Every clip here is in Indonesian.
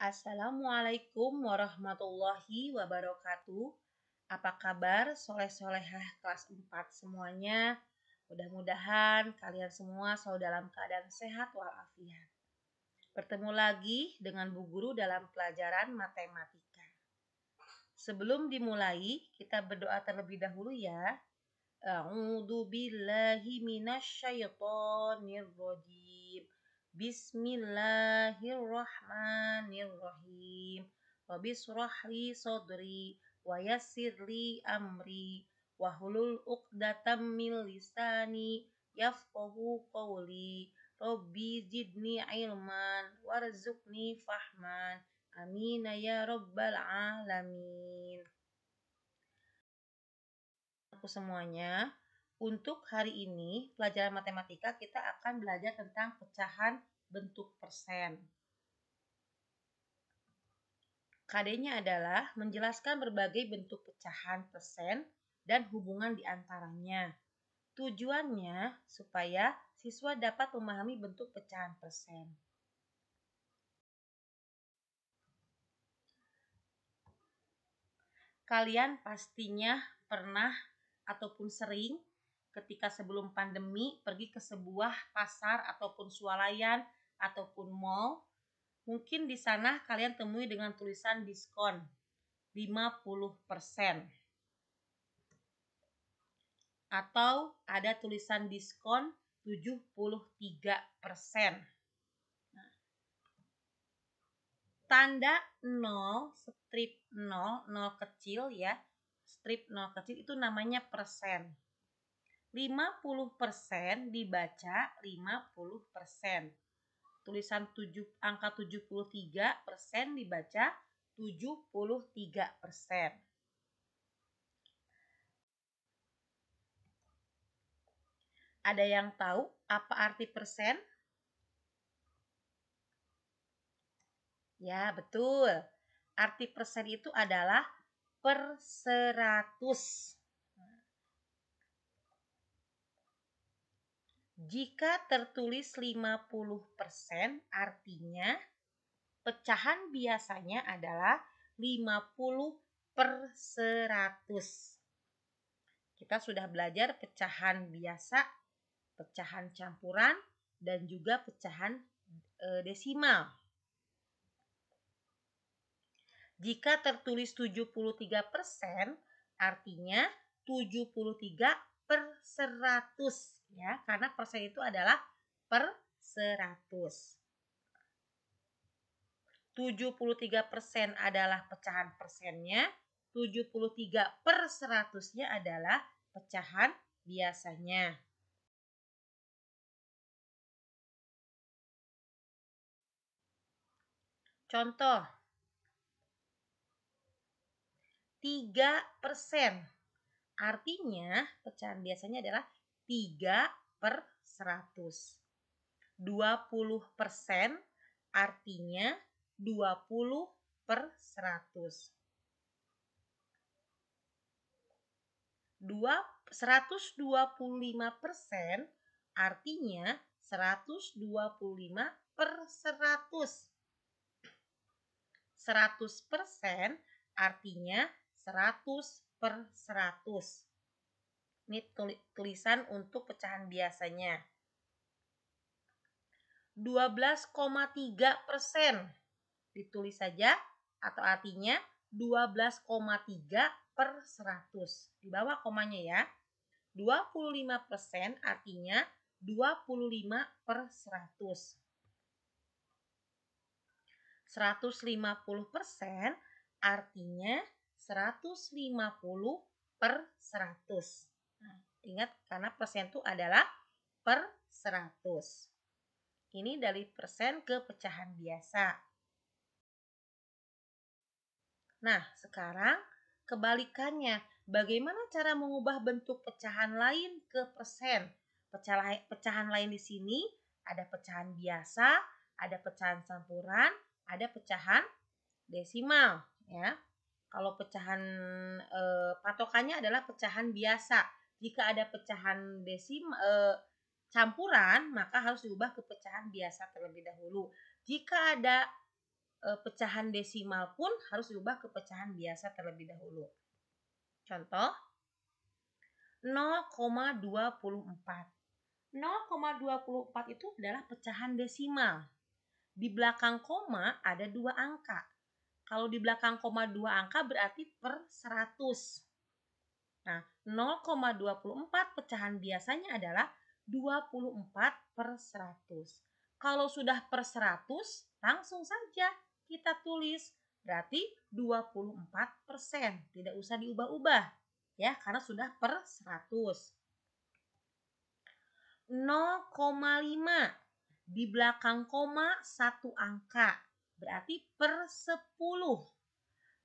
Assalamualaikum warahmatullahi wabarakatuh. Apa kabar soleh-solehah kelas 4 semuanya? Mudah-mudahan kalian semua selalu dalam keadaan sehat walafiat. Bertemu lagi dengan Bu Guru dalam pelajaran matematika. Sebelum dimulai, kita berdoa terlebih dahulu ya. A'udzu billahi minasyaitonir rajim. Bismillahirrahmanirrahim. Rabbi shrah li sadri wa yassir li amri wahlul 'uqdatam min lisani yafqahu qawli. Rabbi zidni ilman warzuqni fahman. Amin ya rabbal alamin. Semuanya, untuk hari ini pelajaran matematika kita akan belajar tentang pecahan bentuk persen. KD-nya adalah menjelaskan berbagai bentuk pecahan persen dan hubungan di antaranya. Tujuannya supaya siswa dapat memahami bentuk pecahan persen. Kalian pastinya pernah ataupun sering ketika sebelum pandemi pergi ke sebuah pasar ataupun swalayan ataupun mall. Mungkin di sana kalian temui dengan tulisan diskon 50%. Atau ada tulisan diskon 73%. Tanda 0, strip 0, 0 kecil ya. Strip 0 kecil itu namanya persen. 50% dibaca 50%. Tulisan angka 73% dibaca 73%. Ada yang tahu apa arti persen? Ya, betul. Arti persen itu adalah per 100. Jika tertulis 50%, artinya pecahan biasanya adalah 50/100. Kita sudah belajar pecahan biasa, pecahan campuran, dan juga pecahan desimal. Jika tertulis 73%, artinya 73/100 ya, karena persen itu adalah per 100. 73% adalah pecahan persennya, 73/100-nya adalah pecahan biasanya. Contoh 3%. Artinya pecahan biasanya adalah 3/100. 20% artinya 20/100. 125% artinya 125/100. 100% artinya 100/100. Ini tulisan untuk pecahan biasanya. 12,3% ditulis saja atau artinya 12,3/100. Di bawah komanya ya. 25% artinya 25/100. 150% artinya 150/100. Nah, ingat karena persen itu adalah per 100. Ini dari persen ke pecahan biasa. Nah, sekarang kebalikannya. Bagaimana cara mengubah bentuk pecahan lain ke persen? Pecahan lain di sini ada pecahan biasa, ada pecahan campuran, ada pecahan desimal ya. Kalau pecahan patokannya adalah pecahan biasa. Jika ada pecahan campuran, maka harus diubah ke pecahan biasa terlebih dahulu. Jika ada pecahan desimal pun harus diubah ke pecahan biasa terlebih dahulu. Contoh 0,24. 0,24 itu adalah pecahan desimal. Di belakang koma ada 2 angka. Kalau di belakang koma 2 angka berarti per 100. Nah, 0,24 pecahan biasanya adalah 24 per 100. Kalau sudah per 100, langsung saja kita tulis. Berarti 24%. Tidak usah diubah-ubah. Ya, karena sudah per 100. 0,5. Di belakang koma 1 angka. Berarti per 10.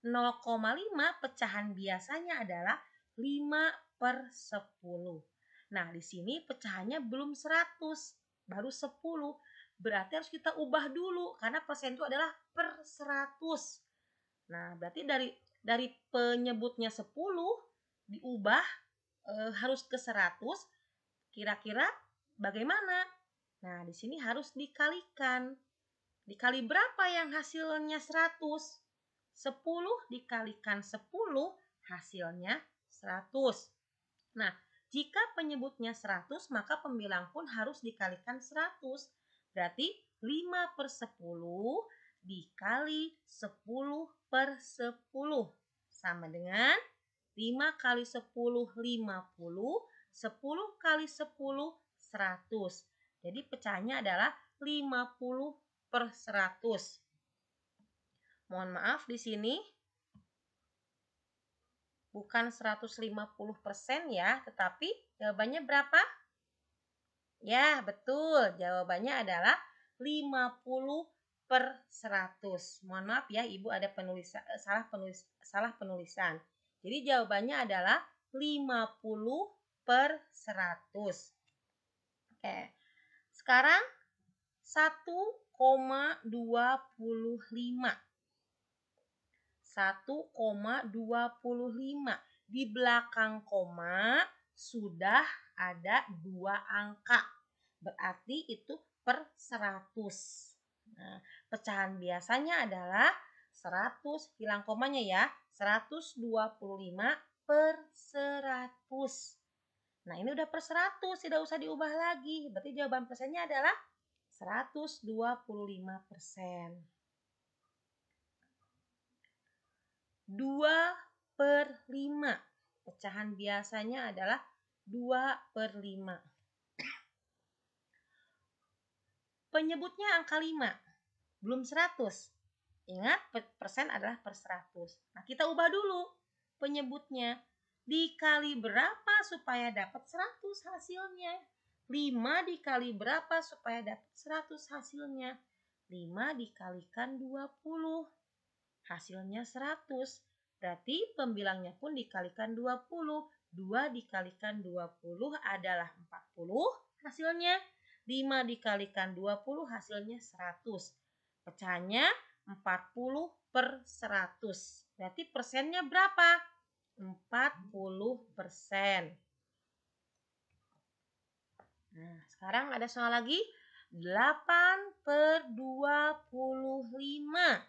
0,5 pecahan biasanya adalah 5 per 10. Nah, di sini pecahannya belum 100, baru 10. Berarti harus kita ubah dulu karena persen itu adalah per 100. Nah, berarti dari penyebutnya 10 diubah harus ke 100. Kira-kira bagaimana? Nah, di sini harus dikalikan. Dikali berapa yang hasilnya 100? 10 dikalikan 10 hasilnya 100. Nah, jika penyebutnya 100 maka pembilang pun harus dikalikan 100. Berarti 5 per 10 dikali 10 per 10 sama dengan 5 kali 10 50, 10 kali 10 100. Jadi pecahannya adalah 50 per 100. Mohon maaf di sini bukan 150% ya, tetapi jawabannya berapa? Ya, betul. Jawabannya adalah 50 per 100. Mohon maaf ya, Ibu ada salah penulisan. Jadi jawabannya adalah 50 per 100. Oke. Sekarang 1,25. 1,25. Di belakang koma sudah ada 2 angka. Berarti itu per 100. Nah, pecahan biasanya adalah 100, hilang komanya ya, 125 per 100. Nah, ini udah per 100, tidak usah diubah lagi. Berarti jawaban persennya adalah 125%. 2 per 5. Pecahan biasanya adalah 2 per 5. Penyebutnya angka 5, belum 100. Ingat, persen adalah per 100. Nah, kita ubah dulu penyebutnya. Dikali berapa supaya dapat 100 hasilnya? 5 dikali berapa supaya dapat 100 hasilnya? 5 dikalikan 20. Hasilnya 100. Berarti pembilangnya pun dikalikan 20. 2 dikalikan 20 adalah 40 hasilnya. 5 dikalikan 20 hasilnya 100. Pecahannya 40 per 100. Berarti persennya berapa? 40%. Nah, sekarang ada soal lagi. 8 per 25.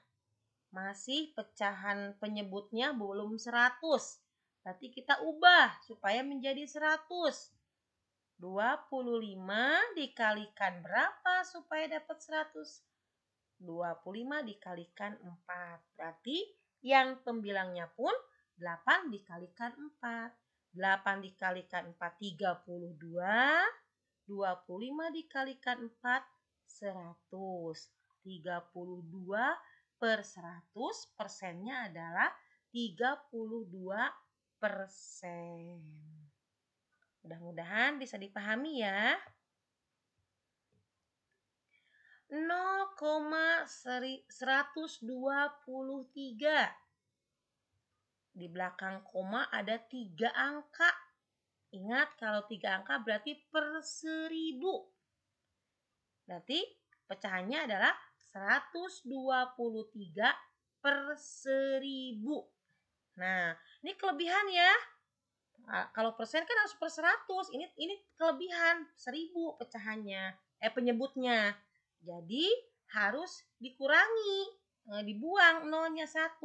Masih pecahan penyebutnya belum 100. Berarti kita ubah supaya menjadi 100. 25 dikalikan berapa supaya dapat 100? 25 dikalikan 4. Berarti yang pembilangnya pun 8 dikalikan 4. 8 dikalikan 4, 32. 25 dikalikan 4, 100. 32 per 100, persennya adalah 32%. Mudah-mudahan bisa dipahami ya. 0,123. Di belakang koma ada 3 angka. Ingat, kalau 3 angka berarti per 1000. Berarti pecahannya adalah 123 per 1000. Nah, ini kelebihan ya. Nah, kalau persen kan harus per 100. Ini kelebihan 1000 pecahannya, penyebutnya. Jadi harus dikurangi. dibuang nolnya 1.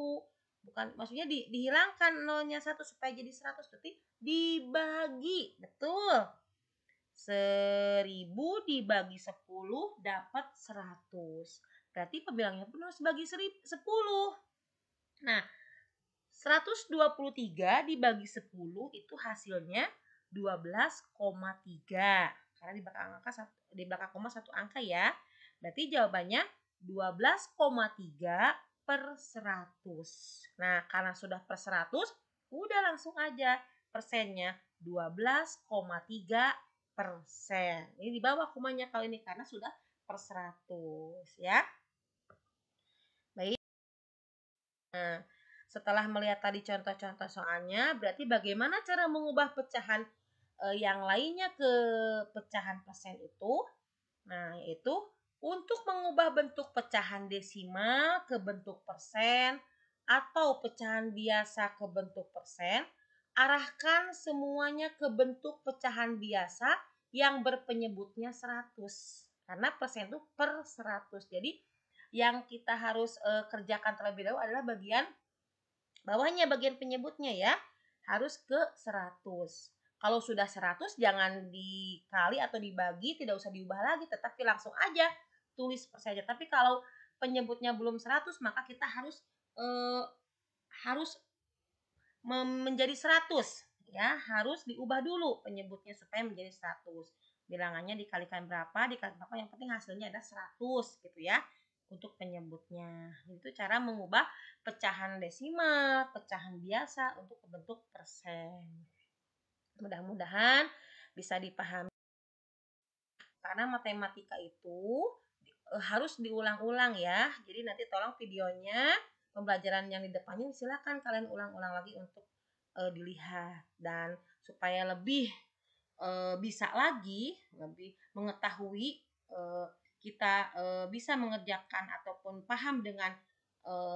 Bukan maksudnya dihilangkan nolnya 1 supaya jadi 100, berarti dibagi. Betul. 1000 dibagi 10 dapat 100. Berarti pembilangnya pun harus bagi 10. Nah, 123 dibagi 10 itu hasilnya 12,3. Karena di belakang koma satu angka ya. Berarti jawabannya 12,3 per 100. Nah, karena sudah per 100, udah langsung aja persennya 12,3%. Ini di bawah komanya kali ini karena sudah per 100 ya. Baik. Nah, setelah melihat tadi contoh-contoh soalnya, berarti bagaimana cara mengubah pecahan yang lainnya ke pecahan persen itu? Nah, yaitu untuk mengubah bentuk pecahan desimal ke bentuk persen atau pecahan biasa ke bentuk persen, arahkan semuanya ke bentuk pecahan biasa yang berpenyebutnya 100. Karena persen itu per 100. Jadi yang kita harus kerjakan terlebih dahulu adalah bagian bawahnya, bagian penyebutnya ya. Harus ke 100. Kalau sudah 100 jangan dikali atau dibagi, tidak usah diubah lagi, tetapi langsung aja tulis per saja. Tapi kalau penyebutnya belum 100 maka kita harus menjadi 100 ya, harus diubah dulu penyebutnya supaya menjadi 100. Bilangannya dikalikan berapa, yang penting hasilnya ada 100 gitu ya untuk penyebutnya. Itu cara mengubah pecahan desimal, pecahan biasa untuk bentuk persen. Mudah-mudahan bisa dipahami. Karena matematika itu harus diulang-ulang ya. Jadi nanti tolong videonya, pembelajaran yang di depannya silakan kalian ulang-ulang lagi untuk dilihat, dan supaya lebih bisa lagi, lebih mengetahui kita bisa mengerjakan ataupun paham dengan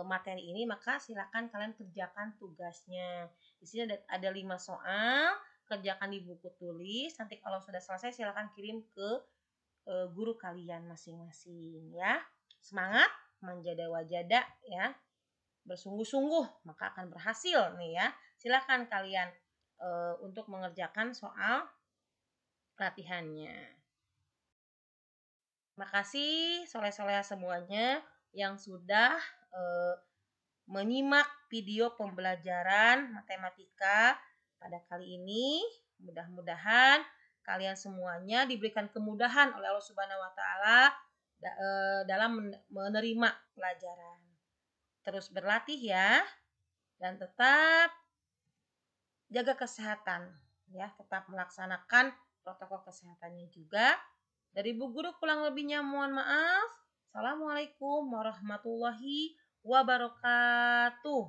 materi ini, maka silakan kalian kerjakan tugasnya. Di sini ada 5 soal, kerjakan di buku tulis. Nanti kalau sudah selesai silakan kirim ke guru kalian masing-masing ya. Semangat, manjada wajada ya. Bersungguh-sungguh maka akan berhasil nih ya. Silakan kalian untuk mengerjakan soal latihannya. Terima kasih soleh-soleha semuanya yang sudah menyimak video pembelajaran matematika pada kali ini. Mudah-mudahan kalian semuanya diberikan kemudahan oleh Allah Subhanahu wa taala dalam menerima pelajaran. Terus berlatih ya, dan tetap jaga kesehatan ya, tetap melaksanakan protokol kesehatannya juga. Dari Bu Guru kurang lebihnya mohon maaf. Assalamualaikum warahmatullahi wabarakatuh.